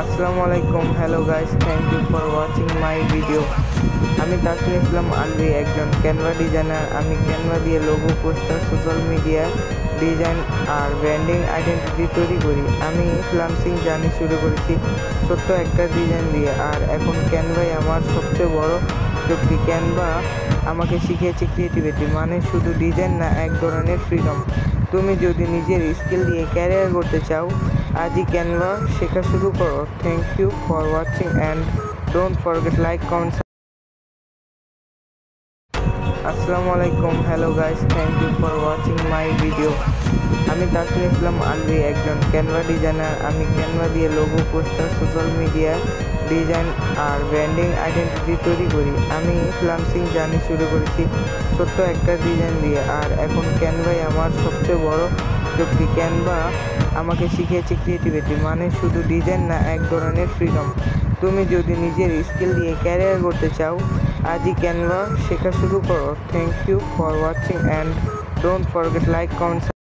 আসসালামু আলাইকুম, hello guys, thank you for watching my video. আমি তাসমিম ইসলাম আলভি, একজন ক্যানভা ডিজাইনার। আমি ক্যানভা দিয়ে logo, poster, social media design আর ব্র্যান্ডিং আইডেন্টিটি তৈরি করি। আমি ফ্রিল্যান্সিং জার্নি শুরু করেছি ছোট্ট একটা ডিজাইন দিয়ে, আর এখন ক্যানভাই আমার সবচেয়ে বড় শক্তি। ক্যানভা আমাকে শিখিয়েছে ক্রিয়েটিভিটি মানে শুধু ডিজাইন না, এক ধরনের ফ্রিডম। তুমি যদি নিজের স্কিল দিয়ে ক্যারিয়ার করতে চাও, আজই ক্যানভা শেখা শুরু করো। Thank you for watching and don't forget like, comment. আসসালামু আলাইকুম, hello guys, thank you for watching my video. আমি তাসমিম ইসলাম আলভি, একজন ক্যানভা ডিজাইনার। আমি ক্যানভা দিয়ে logo, poster, social media design আর ব্র্যান্ডিং আইডেন্টিটি তৈরি করি। আমি ফ্রিল্যান্সিং জার্নি শুরু করেছি ছোট্ট একটা ডিজাইন দিয়ে, আর এখন ক্যানভাই আমার সবচেয়ে বড় শক্তি। ক্যানভা আমাকে শিখিয়েছে ক্রিয়েটিভিটি মানে শুধু ডিজাইন না, এক ধরনের ফ্রিডম। তুমি যদি নিজের স্কিল দিয়ে ক্যারিয়ার করতে চাও, আজই ক্যানভা শেখা শুরু করো। Thank you for watching and don't forget like, comment.